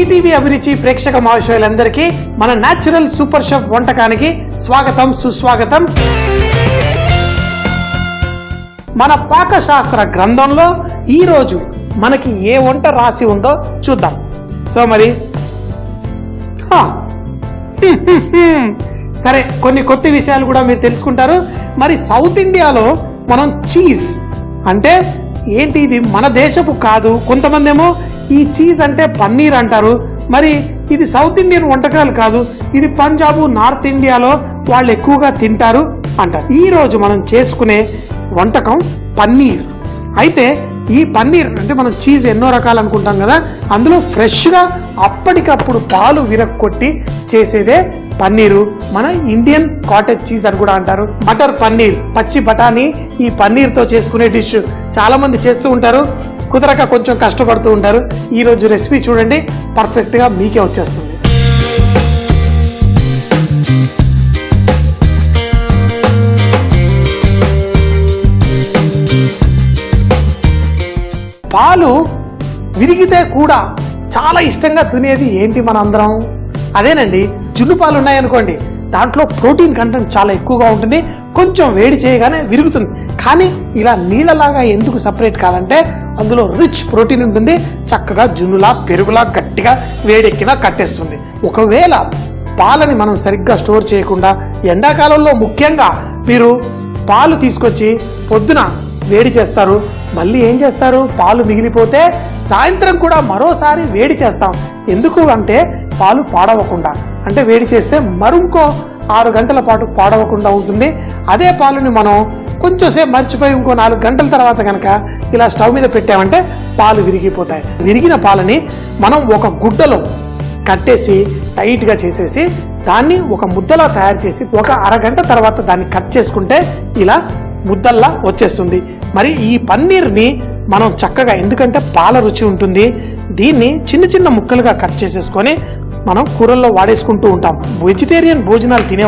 ETV అభిరుచి ప్రేక్షక మహాశయులందరికీ మన న్యాచురల్ సూపర్ షెఫ్ వంటకానికి స్వాగతం సుస్వాగతం. మన పాకశాస్త్ర గ్రంథంలో ఈరోజు మనకి ఏ వంట రాసి ఉందో చూద్దాం. సో మరి సరే, కొన్ని కొత్త విషయాలు కూడా మీరు తెలుసుకుంటారు. మరి సౌత్ ఇండియాలో మనం చీజ్ అంటే ఏంటి, ఇది మన దేశపు కాదు. కొంతమంది ఏమో ఈ చీజ్ అంటే పన్నీర్ అంటారు. మరి ఇది సౌత్ ఇండియన్ వంటకాలు కాదు, ఇది పంజాబ్ నార్త్ ఇండియాలో వాళ్ళు ఎక్కువగా తింటారు అంటారు. ఈరోజు మనం చేసుకునే వంటకం పన్నీర్. అయితే ఈ పన్నీర్ అంటే మనం చీజ్ ఎన్నో రకాలు అనుకుంటాం కదా, అందులో ఫ్రెష్గా అప్పటికప్పుడు పాలు విరక్కొట్టి చేసేదే పన్నీరు. మన ఇండియన్ కాటేజ్ చీజ్ అని కూడా అంటారు. బటర్ పన్నీర్, పచ్చి బఠానీ ఈ పన్నీర్తో చేసుకునే డిష్ చాలా మంది చేస్తూ ఉంటారు. కుదరక కొంచెం కష్టపడుతూ ఉంటారు. ఈరోజు రెసిపీ చూడండి, పర్ఫెక్ట్గా మీకే వచ్చేస్తుంది. పాలు విరిగితే కూడా చాలా ఇష్టంగా తినేది ఏంటి మన అందరం? అదేనండి, జున్ను పాలు ఉన్నాయనుకోండి, దాంట్లో ప్రోటీన్ కంటెంట్ చాలా ఎక్కువగా ఉంటుంది. కొంచెం వేడి చేయగానే విరుగుతుంది. కానీ ఇలా నీళ్ళలాగా ఎందుకు సపరేట్ కాదంటే అందులో రిచ్ ప్రోటీన్ ఉంటుంది. చక్కగా జున్నులా పెరుగులా గట్టిగా వేడెక్కినా కట్టేస్తుంది. ఒకవేళ పాలని మనం సరిగ్గా స్టోర్ చేయకుండా ఎండాకాలంలో ముఖ్యంగా మీరు పాలు తీసుకొచ్చి పొద్దున వేడి చేస్తారు, మళ్ళీ ఏం చేస్తారు, పాలు మిగిలిపోతే సాయంత్రం కూడా మరోసారి వేడి చేస్తాం. ఎందుకు అంటే పాలు పాడవకుండా, అంటే వేడి చేస్తే మరింకో 6 గంటల పాటు పాడవకుండా ఉంటుంది. అదే పాలుని మనం కొంచెంసేపు మర్చిపోయి ఇంకో 4 గంటల తర్వాత కనుక ఇలా స్టవ్ మీద పెట్టామంటే పాలు విరిగిపోతాయి. విరిగిన పాలని మనం ఒక గుడ్డలో కట్టేసి టైట్గా చేసేసి దాన్ని ఒక ముద్దలా తయారు చేసి ఒక అరగంట తర్వాత దాన్ని కట్ చేసుకుంటే ఇలా ముద్దల్లా వచ్చేస్తుంది. మరి ఈ పన్నీర్ని మనం చక్కగా, ఎందుకంటే పాల రుచి ఉంటుంది, దీన్ని చిన్న చిన్న ముక్కలుగా కట్ చేసేసుకొని మనం కూరల్లో వాడేసుకుంటూ ఉంటాం. వెజిటేరియన్ భోజనాలు తినే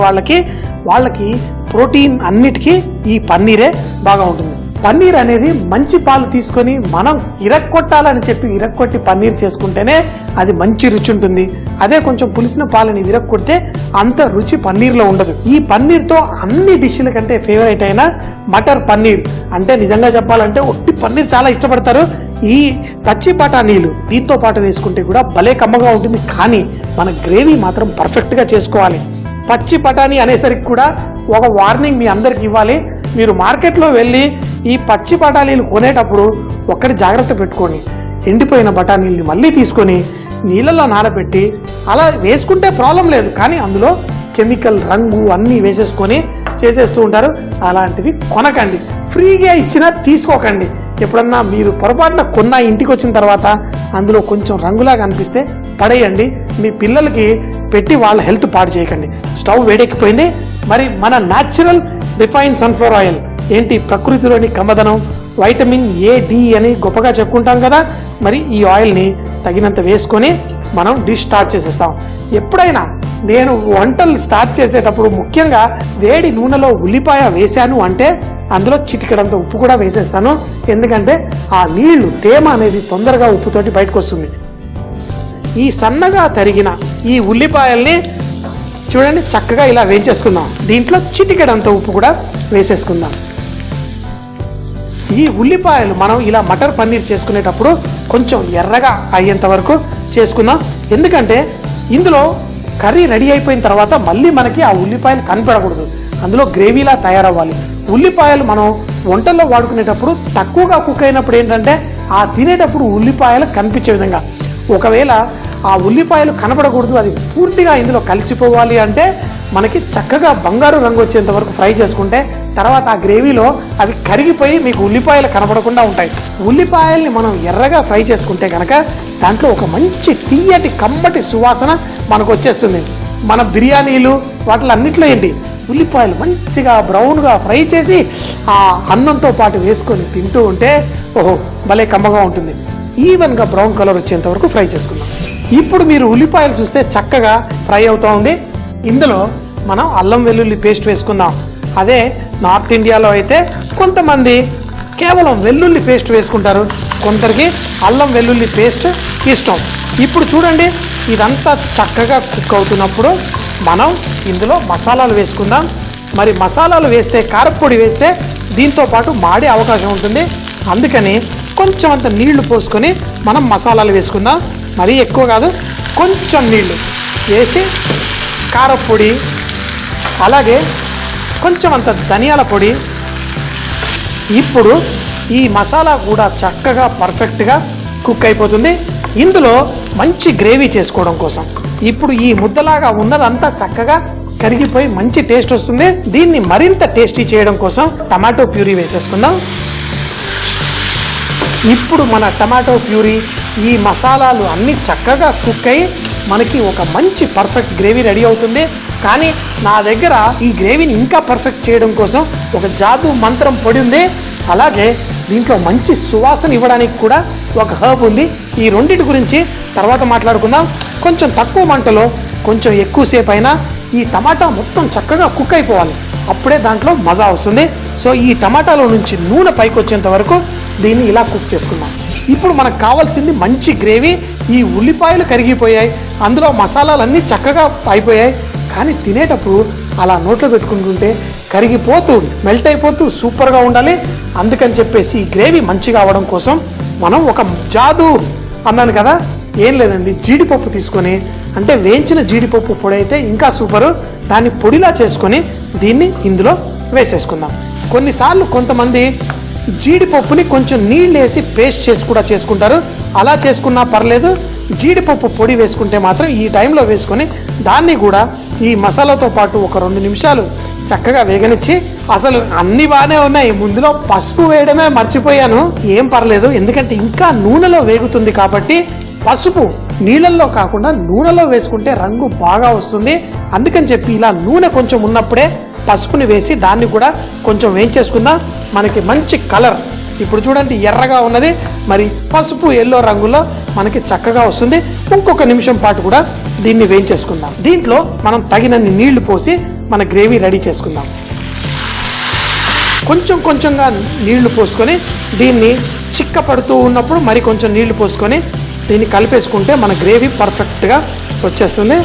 వాళ్ళకి ప్రోటీన్ అన్నిటికీ ఈ పన్నీరే బాగా ఉంటుంది. పన్నీర్ అనేది మంచి పాలు తీసుకొని మనం ఇరక్కొట్టాలని చెప్పి ఇరక్కొట్టి పన్నీర్ చేసుకుంటేనే అది మంచి రుచి ఉంటుంది. అదే కొంచెం పులిసిన పాలని విరక్కొడితే అంత రుచి పన్నీర్లో ఉండదు. ఈ పన్నీర్తో అన్ని డిష్ల కంటే ఫేవరెట్ అయిన మటర్ పన్నీర్ అంటే నిజంగా చెప్పాలంటే ఒట్టి పన్నీర్ చాలా ఇష్టపడతారు. ఈ పచ్చి బఠానీలు దీంతో పాటు వేసుకుంటే కూడా భలే కమ్మగా ఉంటుంది. కానీ మన గ్రేవీ మాత్రం పర్ఫెక్ట్గా చేసుకోవాలి. పచ్చి బఠానీ అనేసరికి కూడా ఒక వార్నింగ్ మీ అందరికి ఇవ్వాలి. మీరు మార్కెట్లో వెళ్ళి ఈ పచ్చి బఠానీలు కొనేటప్పుడు ఒక్కటి జాగ్రత్త పెట్టుకోండి. ఎండిపోయిన బఠానీల్ని మళ్ళీ తీసుకొని నీళ్ళలో నానబెట్టి అలా వేసుకుంటే ప్రాబ్లం లేదు, కానీ అందులో కెమికల్ రంగు అన్నీ వేసేసుకొని చేసేస్తూ ఉంటారు. అలాంటివి కొనకండి. ఫ్రీగా ఇచ్చినా తీసుకోకండి. ఎప్పుడన్నా మీరు పొరపాటున కొన్న ఇంటికి వచ్చిన తర్వాత అందులో కొంచెం రంగులాగా అనిపిస్తే పడేయండి. మీ పిల్లలకి పెట్టి వాళ్ళ హెల్త్ పాడు చేయకండి. స్టవ్ వేడెక్కిపోయింది. మరి మన న్యాచురల్ రిఫైన్డ్ సన్ఫ్లవర్ ఆయిల్ ఏంటి, ప్రకృతిలోని కమ్మదనం, వైటమిన్ ఏ, డి అని గొప్పగా చెప్పుకుంటాం కదా. మరి ఈ ఆయిల్ని తగినంత వేసుకొని మనం డిష్ స్టార్ట్ చేసేస్తాం. ఎప్పుడైనా నేను వంటలు స్టార్ట్ చేసేటప్పుడు ముఖ్యంగా వేడి నూనెలో ఉల్లిపాయ వేశాను అంటే అందులో చిటికెడంత ఉప్పు కూడా వేసేస్తాను. ఎందుకంటే ఆ నీళ్లు తేమ అనేది తొందరగా ఉప్పుతోటి బయటకు వస్తుంది. ఈ సన్నగా తరిగిన ఈ ఉల్లిపాయల్ని చూడండి చక్కగా ఇలా వేయించేసుకుందాం. దీంట్లో చిటికెడంత ఉప్పు కూడా వేసేసుకుందాం. ఈ ఉల్లిపాయలు మనం ఇలా మటర్ పన్నీర్ చేసుకునేటప్పుడు కొంచెం ఎర్రగా అయ్యేంత వరకు చేసుకుందాం. ఎందుకంటే ఇందులో కర్రీ రెడీ అయిపోయిన తర్వాత మళ్ళీ మనకి ఆ ఉల్లిపాయలు కనపడకూడదు, అందులో గ్రేవీలా తయారవ్వాలి. ఉల్లిపాయలు మనం వంటల్లో వాడుకునేటప్పుడు తక్కువగా కుక్ అయినప్పుడు ఏంటంటే ఆ తినేటప్పుడు ఉల్లిపాయలు కనిపించే విధంగా, ఒకవేళ ఆ ఉల్లిపాయలు కనపడకూడదు, అది పూర్తిగా ఇందులో కలిసిపోవాలి అంటే మనకి చక్కగా బంగారు రంగు వచ్చేంత వరకు ఫ్రై చేసుకుంటే తర్వాత ఆ గ్రేవీలో అవి కరిగిపోయి మీకు ఉల్లిపాయలు కనపడకుండా ఉంటాయి. ఉల్లిపాయల్ని మనం ఎర్రగా ఫ్రై చేసుకుంటే కనుక దాంట్లో ఒక మంచి తీయటి కమ్మటి సువాసన మనకు వచ్చేస్తుంది. మన బిర్యానీలు వాటిలన్నిట్లో ఏంటి, ఉల్లిపాయలు మంచిగా బ్రౌన్గా ఫ్రై చేసి ఆ అన్నంతో పాటు వేసుకొని తింటూ ఉంటే ఓహో భలే కమ్మగా ఉంటుంది. ఈవెన్గా బ్రౌన్ కలర్ వచ్చేంత వరకు ఫ్రై చేసుకుందాం. ఇప్పుడు మీరు ఉల్లిపాయలు చూస్తే చక్కగా ఫ్రై అవుతూ ఉంది. ఇందులో మనం అల్లం వెల్లుల్లి పేస్ట్ వేసుకుందాం. అదే నార్త్ ఇండియాలో అయితే కొంతమంది కేవలం వెల్లుల్లి పేస్ట్ వేసుకుంటారు, కొందరికి అల్లం వెల్లుల్లి పేస్ట్ ఇష్టం. ఇప్పుడు చూడండి, ఇదంతా చక్కగా కుక్ అవుతున్నప్పుడు మనం ఇందులో మసాలాలు వేసుకుందాం. మరి మసాలాలు వేస్తే, కారపొడి వేస్తే దీంతో పాటు మాడే అవకాశం ఉంటుంది. అందుకని కొంచెం అంత నీళ్లు పోసుకొని మనం మసాలాలు వేసుకుందాం. మరీ ఎక్కువ కాదు, కొంచెం నీళ్లు వేసి కారపొడి, అలాగే కొంచెం అంత ధనియాల పొడి. ఇప్పుడు ఈ మసాలా కూడా చక్కగా పర్ఫెక్ట్గా కుక్ అయిపోతుంది. ఇందులో మంచి గ్రేవీ చేసుకోవడం కోసం ఇప్పుడు ఈ ముద్దలాగా ఉన్నదంతా చక్కగా కరిగిపోయి మంచి టేస్ట్ వస్తుంది. దీన్ని మరింత టేస్టీ చేయడం కోసం టమాటో ప్యూరీ వేసేసుకుందాం. ఇప్పుడు మన టమాటో ప్యూరీ, ఈ మసాలాలు అన్నీ చక్కగా కుక్ అయ్యి మనకి ఒక మంచి పర్ఫెక్ట్ గ్రేవీ రెడీ అవుతుంది. కానీ నా దగ్గర ఈ గ్రేవీని ఇంకా పర్ఫెక్ట్ చేయడం కోసం ఒక జాదూ మంత్రం పొడి ఉంది. అలాగే దీంట్లో మంచి సువాసన ఇవ్వడానికి కూడా ఒక హర్బ్ ఉంది. ఈ రెండింటి గురించి తర్వాత మాట్లాడుకుందాం. కొంచెం తక్కువ మంటలో కొంచెం ఎక్కువసేపు అయినా ఈ టమాటా మొత్తం చక్కగా కుక్ అయిపోవాలి. అప్పుడే దాంట్లో మజా వస్తుంది. సో ఈ టమాటాలో నుంచి నూనె పైకి వచ్చేంత వరకు దీన్ని ఇలా కుక్ చేసుకుందాం. ఇప్పుడు మనకు కావాల్సింది మంచి గ్రేవీ. ఈ ఉల్లిపాయలు కరిగిపోయాయి, అందులో మసాలాలన్నీ చక్కగా అయిపోయాయి. కానీ తినేటప్పుడు అలా నోట్లో పెట్టుకుంటుంటే కరిగిపోతూ మెల్ట్ అయిపోతూ సూపర్గా ఉండాలి. అందుకని చెప్పేసి ఈ గ్రేవీ మంచిగా అవడం కోసం మనం ఒక జాదూ అన్నాను కదా, ఏం లేదండి, జీడిపప్పు తీసుకొని, అంటే వేయించిన జీడిపప్పు పొడి అయితే ఇంకా సూపరు. దాన్ని పొడిలా చేసుకొని దీన్ని ఇందులో వేసేసుకుందాం. కొన్నిసార్లు కొంతమంది జీడిపప్పుని కొంచెం నీళ్ళు వేసి పేస్ట్ చేసి కూడా చేసుకుంటారు. అలా చేసుకున్నా పర్లేదు. జీడిపప్పు పొడి వేసుకుంటే మాత్రం ఈ టైంలో వేసుకొని దాన్ని కూడా ఈ మసాలాతో పాటు ఒక 2 నిమిషాలు చక్కగా వేగనిచ్చి, అసలు అన్ని బాగానే ఉన్నాయి, ముందులో పసుపు వేయడమే మర్చిపోయాను. ఏం పర్లేదు, ఎందుకంటే ఇంకా నూనెలో వేగుతుంది కాబట్టి పసుపు నీళ్ళల్లో కాకుండా నూనెలో వేసుకుంటే రంగు బాగా వస్తుంది. అందుకని చెప్పి ఇలా నూనె కొంచెం ఉన్నప్పుడే పసుపుని వేసి దాన్ని కూడా కొంచెం వేయించేసుకుందాం. మనకి మంచి కలర్ ఇప్పుడు చూడండి ఎర్రగా ఉన్నది, మరి పసుపు ఎల్లో రంగులో మనకి చక్కగా వస్తుంది. ఇంకొక నిమిషం పాటు కూడా దీన్ని వేయించేసుకుందాం. దీంట్లో మనం తగినన్ని నీళ్లు పోసి మన గ్రేవీ రెడీ చేసుకుందాం. కొంచెం కొంచెంగా నీళ్లు పోసుకొని దీన్ని చిక్కపడుతూ ఉన్నప్పుడు మరి కొంచెం నీళ్లు పోసుకొని దీన్ని కలిపేసుకుంటే మన గ్రేవీ పర్ఫెక్ట్గా వచ్చేస్తుంది.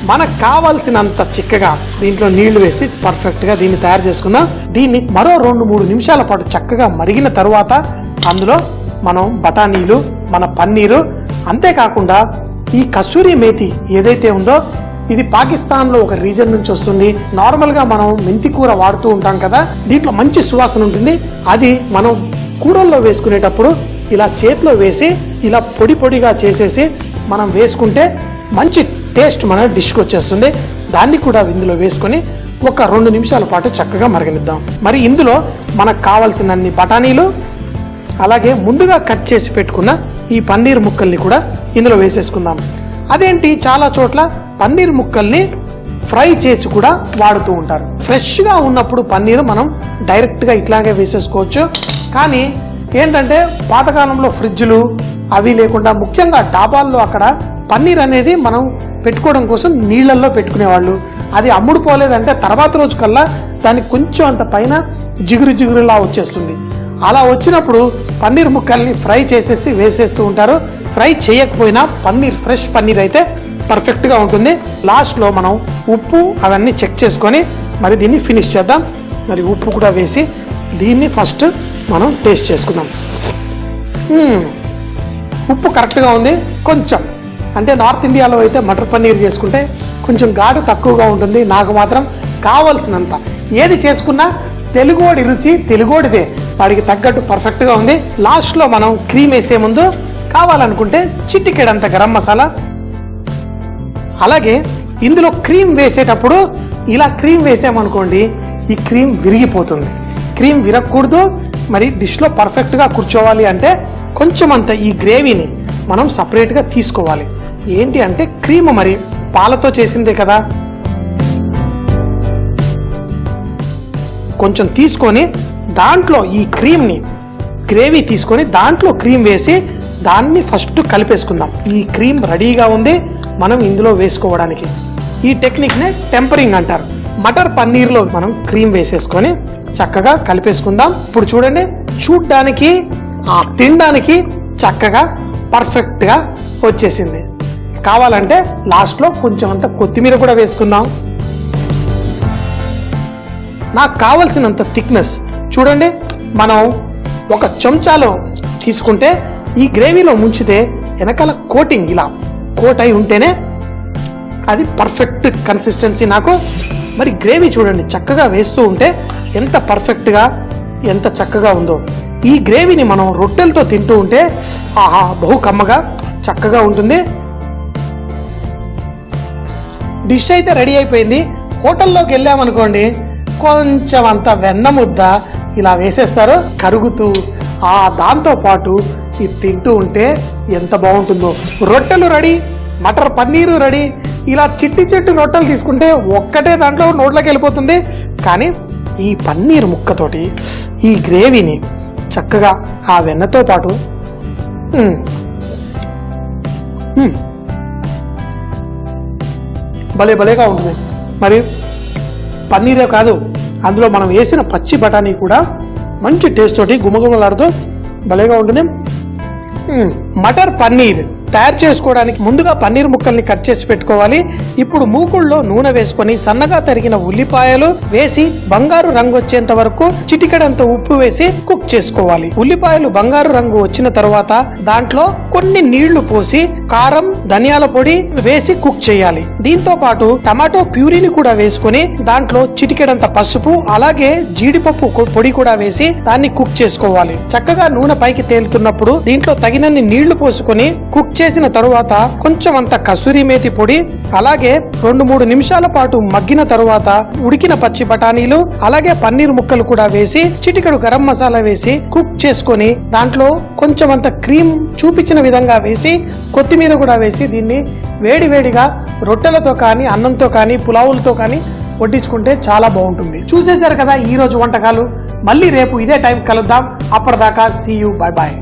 మనకు కావాల్సినంత చిక్కగా దీంట్లో నీళ్లు వేసి పర్ఫెక్ట్గా దీన్ని తయారు చేసుకుందాం. దీన్ని మరో 2-3 నిమిషాల పాటు చక్కగా మరిగిన తరువాత అందులో మనం బఠానీలు, మన పన్నీరు, అంతేకాకుండా ఈ కసూరి మేతి ఏదైతే ఉందో ఇది పాకిస్తాన్లో ఒక రీజన్ నుంచి వస్తుంది. నార్మల్గా మనం మెంతి కూర వాడుతూ ఉంటాం కదా, దీంట్లో మంచి సువాసన ఉంటుంది. అది మనం కూరల్లో వేసుకునేటప్పుడు ఇలా చేతిలో వేసి ఇలా పొడి పొడిగా చేసేసి మనం వేసుకుంటే మంచి టేస్ట్ మన డిష్కి వచ్చేస్తుంది. దాన్ని కూడా ఇందులో వేసుకొని ఒక 2 నిమిషాల పాటు చక్కగా మరగనిద్దాం. మరి ఇందులో మనకు కావాల్సినన్ని బఠానీలు, అలాగే ముందుగా కట్ చేసి పెట్టుకున్న ఈ పన్నీర్ ముక్కల్ని కూడా ఇందులో వేసేసుకుందాం. అదేంటి, చాలా చోట్ల పన్నీర్ ముక్కల్ని ఫ్రై చేసి కూడా వాడుతూ ఉంటారు. ఫ్రెష్గా ఉన్నప్పుడు పన్నీరు మనం డైరెక్ట్గా ఇట్లాగే వేసేసుకోవచ్చు. కానీ ఏంటంటే పాతకాలంలో ఫ్రిడ్జ్లు అవి లేకుండా ముఖ్యంగా డాబాల్లో అక్కడ పన్నీర్ అనేది మనం పెట్టుకోవడం కోసం నీళ్ళల్లో పెట్టుకునేవాళ్ళు. అది అమ్ముడు పోలేదంటే తర్వాత రోజు కల్లా దానికి కొంచెం అంత పైన జిగురులా వచ్చేస్తుంది. అలా వచ్చినప్పుడు పన్నీర్ ముక్కల్ని ఫ్రై చేసేసి వేసేస్తూ ఉంటారు. ఫ్రై చేయకపోయినా పన్నీర్, ఫ్రెష్ పన్నీర్ అయితే పర్ఫెక్ట్గా ఉంటుంది. లాస్ట్లో మనం ఉప్పు అవన్నీ చెక్ చేసుకొని మరి దీన్ని ఫినిష్ చేద్దాం. మరి ఉప్పు కూడా వేసి దీన్ని ఫస్ట్ మనం టేస్ట్ చేసుకుందాం. ఉప్పు కరెక్ట్గా ఉంది. కొంచెం అంటే నార్త్ ఇండియాలో అయితే మటర్ పన్నీర్ చేసుకుంటే కొంచెం ఘాటు తక్కువగా ఉంటుంది. నాకు మాత్రం కావాల్సినంత ఏది చేసుకున్నా తెలుగోడి రుచి తెలుగోడిదే, వాడికి తగ్గట్టు పర్ఫెక్ట్గా ఉంది. లాస్ట్లో మనం క్రీమ్ వేసే ముందు కావాలనుకుంటే చిటికెడంత గరం మసాలా, అలాగే ఇందులో క్రీమ్ వేసేటప్పుడు ఇలా క్రీమ్ వేసామనుకోండి ఈ క్రీమ్ విరిగిపోతుంది. క్రీమ్ విరగకూడదు. మరి డిష్లో పర్ఫెక్ట్గా కూర్చోవాలి అంటే కొంచెం అంత ఈ గ్రేవీని మనం సపరేట్గా తీసుకోవాలి. ఏంటి అంటే క్రీమ్ మరి పాలతో చేసిందే కదా, కొంచెం తీసుకొని దాంట్లో ఈ క్రీమ్ని, గ్రేవీ తీసుకొని దాంట్లో క్రీమ్ వేసి దాన్ని ఫస్ట్ కలిపేసుకుందాం. ఈ క్రీమ్ రెడీగా ఉంది మనం ఇందులో వేసుకోవడానికి. ఈ టెక్నిక్నే టెంపరింగ్ అంటారు. మటర్ పన్నీర్లో మనం క్రీమ్ వేసేసుకొని చక్కగా కలిపేసుకుందాం. ఇప్పుడు చూడండి, చూడ్డానికి తినడానికి చక్కగా పర్ఫెక్ట్గా వచ్చేసింది. కావాలంటే లాస్ట్లో కొంచెం అంత కొత్తిమీర కూడా వేసుకుందాం. నాకు కావలసినంత థిక్నెస్ చూడండి, మనం ఒక చెంచాలో తీసుకుంటే ఈ గ్రేవీలో ముంచితే వెనకాల కోటింగ్ ఇలా కోట్ అయి ఉంటేనే అది పర్ఫెక్ట్ కన్సిస్టెన్సీ నాకు. మరి గ్రేవీ చూడండి చక్కగా వేస్తూ ఉంటే ఎంత పర్ఫెక్ట్గా ఎంత చక్కగా ఉందో. ఈ గ్రేవీని మనం రొట్టెలతో తింటూ ఉంటే ఆహా బహు కమ్మగా చక్కగా ఉంటుంది. డిష్ అయితే రెడీ అయిపోయింది. హోటల్లోకి వెళ్ళామనుకోండి కొంచెం అంత వెన్న ముద్ద ఇలా వేసేస్తారు కరుగుతూ, దాంతో పాటు ఇది తింటూ ఉంటే ఎంత బాగుంటుందో. రొట్టెలు రెడీ, మటర్ పన్నీరు రెడీ. ఇలా చిట్టి రొట్టెలు తీసుకుంటే ఒక్కటే దాంట్లో నోట్లోకి వెళ్ళిపోతుంది. కానీ ఈ పన్నీర్ ముక్కతోటి ఈ గ్రేవీని చక్కగా ఆ వెన్నతో పాటు భలేగా ఉంటుంది. మరి పన్నీరే కాదు, అందులో మనం వేసిన పచ్చి బఠానీ కూడా మంచి టేస్ట్ తోటి గుమగుమలాడుతూ భలేగా ఉంటుంది. మటర్ పన్నీర్ తయారు చేసుకోవడానికి ముందుగా పన్నీర్ ముక్కల్ని కట్ చేసి పెట్టుకోవాలి. ఇప్పుడు మూకుళ్ళలో నూనె వేసుకొని సన్నగా తరిగిన ఉల్లిపాయలు వేసి బంగారు రంగు వచ్చేంత వరకు చిటికెడంత ఉప్పు వేసి కుక్ చేసుకోవాలి. ఉల్లిపాయలు బంగారు రంగు వచ్చిన తర్వాత దాంట్లో కొన్ని నీళ్లు పోసి కారం, ధనియాల పొడి వేసి కుక్ చేయాలి. దీంతో పాటు టమాటో ప్యూరీని కూడా వేసుకొని దాంట్లో చిటికెడంత పసుపు అలాగే జీడిపప్పు పొడి కూడా వేసి దాన్ని కుక్ చేసుకోవాలి. చక్కగా నూనె పైకి తేలుతున్నప్పుడు దీంట్లో తగినన్ని నీళ్లు పోసుకొని కుక్ చేసిన తరువాత కొంచెం అంత కసూరి మేతి పొడి అలాగే 2-3 నిమిషాల పాటు మగ్గిన తరువాత ఉడికిన పచ్చి బఠానీలు అలాగే పన్నీర్ ముక్కలు కూడా వేసి చిటికెడు గరం మసాలా వేసి కుక్ చేసుకొని దాంట్లో కొంచెం అంత క్రీమ్ చూపించిన విధంగా వేసి కొత్తిమీర కూడా వేసి దీన్ని వేడివేడిగా రొట్టెలతో కానీ అన్నంతో కానీ పులావులతో కానీ వడ్డించుకుంటే చాలా బాగుంటుంది. చూసేశారు కదా ఈ రోజు వంటకాలు. మళ్ళీ రేపు ఇదే టైం కలుద్దాం. అప్పటిదాకా సీ యూ, బై బాయ్.